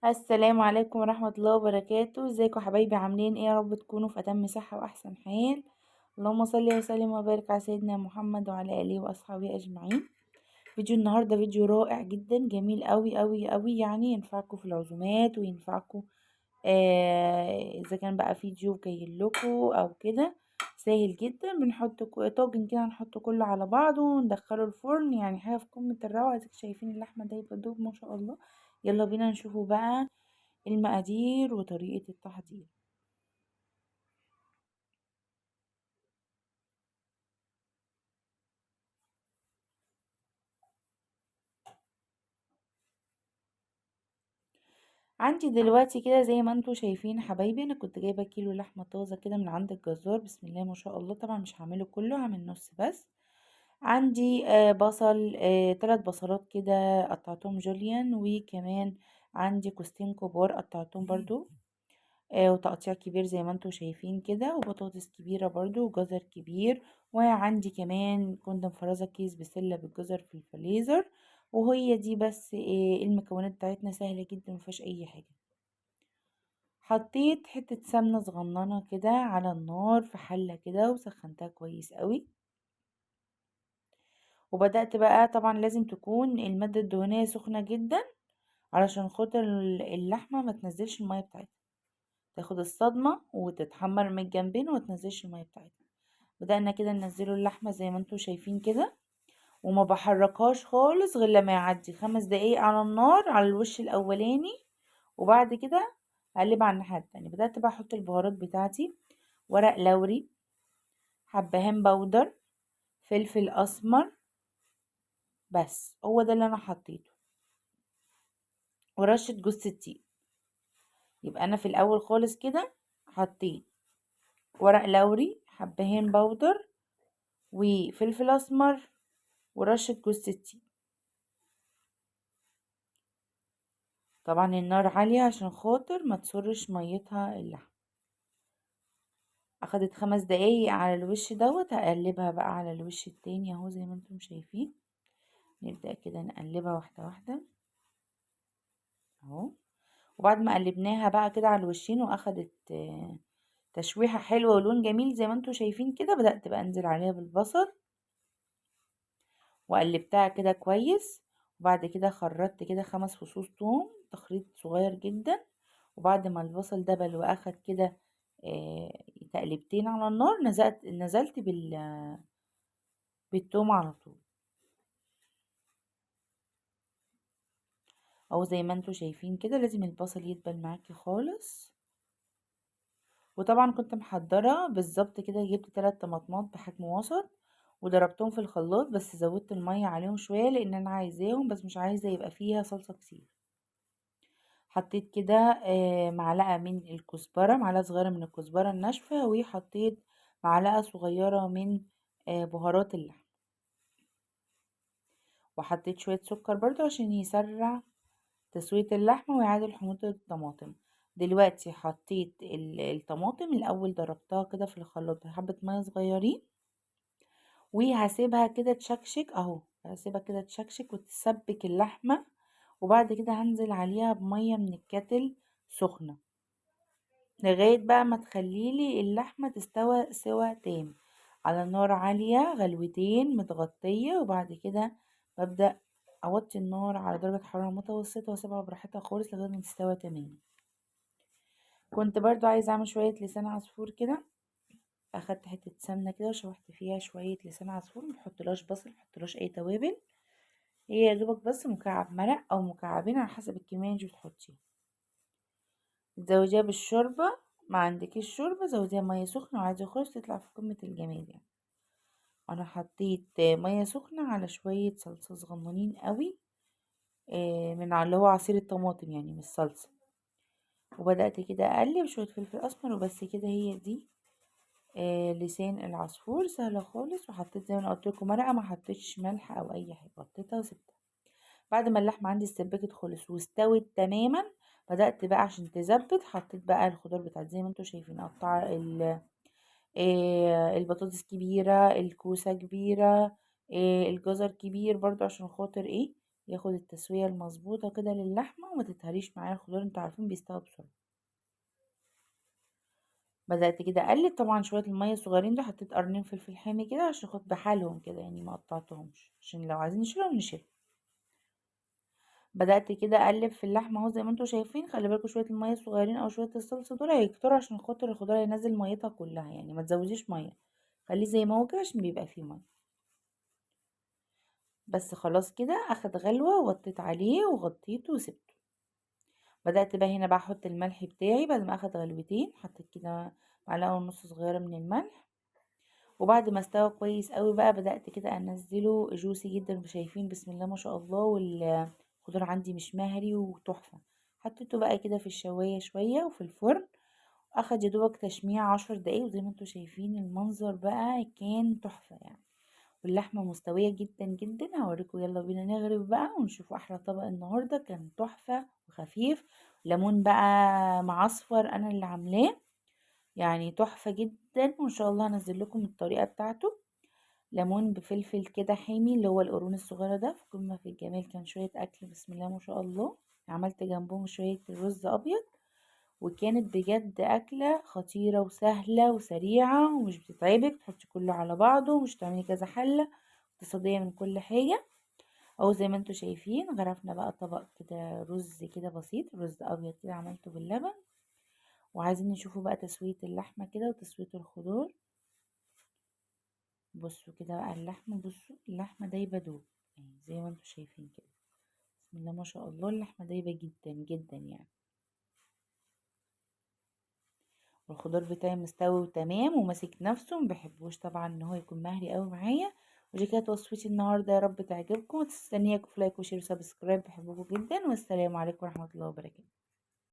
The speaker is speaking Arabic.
السلام عليكم ورحمة الله وبركاته. ازيكم حبايبي؟ عاملين ايه؟ يا رب تكونوا في اتم صحة واحسن حال. اللهم صل وسلم وبارك على سيدنا محمد وعلى اله واصحابه اجمعين. فيديو النهاردة فيديو رائع جدا، جميل قوي قوي قوي، يعني ينفعكم في العزومات وينفعكم اذا كان بقى فيديو جاي لكم او كده. سهل جدا، بنحط طاجن كده، نحطه كله على بعضه وندخله الفرن، يعني حاجة في قمة الروعة. اديك شايفين اللحمة دايبة دوب ما شاء الله. يلا بينا نشوفه بقى المقادير وطريقة التحضير. عندي دلوقتي كده زي ما انتوا شايفين حبايبي، انا كنت جايبة كيلو لحمة طازة كده من عند الجزار، بسم الله ما شاء الله. طبعا مش هعمله كله، هعمل نص بس. عندي بصل، 3 بصلات كده قطعتهم جوليان، وكمان عندي كوستين كبار قطعتهم برضو وتقطيع كبير زي ما انتوا شايفين كده، وبطاطس كبيرة برضو وجزر كبير. وعندي كمان كنت مفرزة كيس بسلة بالجزر في الفريزر. وهي دي بس المكونات بتاعتنا سهلة جدا مفيهاش اي حاجة. حطيت حتة سمنة صغننة كده على النار في حلة كده وسخنتها كويس قوي. وبدأت بقى، طبعا لازم تكون المادة الدهنية سخنة جدا علشان خاطر اللحمة ما تنزلش المية بتاعتها، تاخد الصدمة وتتحمر من الجنبين وما تنزلش المية بتاعتها. بدأنا كده ننزله اللحمة زي ما انتوا شايفين كده، وما بحركهاش خالص غير لما يعدي 5 دقايق على النار على الوش الأولاني. وبعد كده اقلبها على الناحية التانية. بدأت بقى احط البهارات بتاعتي: ورق لوري، حبهان بودر، فلفل اسمر، بس هو ده اللي انا حطيته، ورشة جوز الطيب. يبقى انا في الاول خالص كده حطيت ورق لوري، حبهان بودر، وفلفل اسمر، ورشة جوز الطيب. طبعا النار عالية عشان خاطر ما تسرش ميتها اللحم. اخدت 5 دقايق على الوش دوت، هقلبها بقى على الوش التاني اهو زي ما انتم شايفين. نبدأ كده نقلبها واحدة واحدة اهو. وبعد ما قلبناها بقى كده على الوشين واخدت تشويحة حلوة ولون جميل زي ما انتم شايفين كده، بدأت بقى انزل عليها بالبصل وقلبتها كده كويس. وبعد كده خرطت كده 5 فصوص توم تخريط صغير جدا. وبعد ما البصل دبل واخد كده تقلبتين على النار، نزلت بالتوم على طول، او زي ما انتوا شايفين كده. لازم البصل يدبل معاكي خالص. وطبعا كنت محضرة بالظبط كده، جبت 3 طماطمات بحجم وسط وضربتهم في الخلاط، بس زودت المية عليهم شوية لان انا عايزاهم بس مش عايزة يبقى فيها صلصة كتير. حطيت كده معلقة من الكزبرة، معلقة صغيرة من الكزبرة الناشفة، وحطيت معلقة صغيرة من بهارات اللحم. وحطيت شوية سكر برضو عشان يسرع تسوية اللحمة ويعادل حموضة الطماطم. دلوقتي حطيت الطماطم الأول، ضربتها كده في الخلاط بحبة مية صغيرين، وهسيبها كده تشكشك اهو. هسيبها كده تشكشك وتسبك اللحمة. وبعد كده هنزل عليها بمية من الكاتل سخنة لغاية بقى ما تخليلي اللحمة تستوى سوا تام على نار عالية غلوتين متغطية. وبعد كده ببدأ اوطي النار على درجة حرارة متوسطة واسيبها براحتها خالص لغاية ما تستوى تماما. كنت برضو عايزة اعمل شوية لسان عصفور كده. اخدت حتة سمنة كده وشوحت فيها شوية لسان عصفور، مبحطلهاش بصل، مبحطلهاش اي توابل. هي يا دوبك بس مكعب مرق او مكعبين على حسب الكمية اللي بتحطيها. تزوديها بالشوربة، ما عندكيش شوربة زوديها مية سخنة وعادي خالص تطلع في قمة الجمال يعني. انا حطيت مية سخنة على شوية صلصة صغننين قوي، من على اللي هو عصير الطماطم يعني مش صلصة. وبدأت كده اقلب شوية فلفل اسمر وبس كده. هي دي لسان العصفور، سهلة خالص. وحطيت زي ما انا قلت لكم مرقة، ما حطيتش ملح او اي حاجة، حطيتها وسبتها. بعد ما اللحمة عندي استبكت خالص واستوت تماما، بدأت بقى عشان تزبط حطيت بقى الخضار بتاعتي زي ما انتوا شايفين. قطع البطاطس كبيرة، الكوسة كبيرة، الجزر كبير برضو عشان خاطر ايه ياخد التسوية المظبوطة كده للحمة وما تتهريش معايا الخضار، انتوا عارفين بيستوي بسرعة. بدأت كده اقلب، طبعا شوية المية الصغيرين دول حطيت قرنين فلفل حامي كده عشان اخد بحالهم كده، يعني ما قطعتهمش عشان لو عايزين نشيلهم نشيلهم. بدأت كده اقلب في اللحمة اهو زي ما انتوا شايفين، خلي بالكوا شوية المية الصغيرين او شوية الصلصة دول هيكتروا عشان خاطر الخضار هينزل ميتها كلها، يعني ما تزوديش مية، خليه زي ما هو كده عشان بيبقى فيه مية. بس خلاص كده اخد غلوة ووطيت عليه وغطيته وسبته. بدأت بقى هنا بقى احط الملح بتاعي بعد ما اخد غلوتين، حطيت كده معلقة ونص صغيرة من الملح. وبعد ما استوى كويس قوي بقى بدأت كده انزله جوسي جدا، شايفين بسم الله ما شاء الله، والخضار عندي مش مهري وتحفة. حطيته بقى كده في الشواية شوية وفي الفرن، اخد يا دوبك تشميع 10 دقايق، وزي ما انتوا شايفين المنظر بقى كان تحفة يعني. واللحمة مستوية جدا جدا. هوريكم، يلا بينا نغرف بقى ونشوف احلى طبق النهاردة. كان تحفة وخفيف، ليمون بقى معصفر انا اللي عاملاه، يعني تحفة جدا. وان شاء الله هنزل لكم الطريقة بتاعته. ليمون بفلفل كده حامي اللي هو القرون الصغيرة ده، في قمة في الجمال. كان شوية اكل بسم الله ما شاء الله. عملت جنبهم شوية رز ابيض، وكانت بجد أكلة خطيرة وسهلة وسريعة ومش بتتعبك، تحطي كله على بعضه ومش تعملي كذا حلة، اقتصادية من كل حاجة. أو زي ما انتوا شايفين غرفنا بقى طبق كده رز كده بسيط، رز أبيض كده عملته باللبن. وعايزين نشوفوا بقى تسوية اللحمة كده وتسوية الخضار. بصوا كده بقى اللحمة، بصوا اللحمة دايبة دوب، يعني زي ما انتوا شايفين كده بسم الله ما شاء الله، اللحمة دايبة جدا جدا يعني. والخضار بتاعي مستوي وتمام وماسك نفسه، مبحبوش طبعا ان هو يكون مهري قوي معايا. ودي كانت وصفتي النهارده، يا رب تعجبكم، وتستنيكم في لايك وشير وسبسكرايب، بحبكم جدا، والسلام عليكم ورحمه الله وبركاته.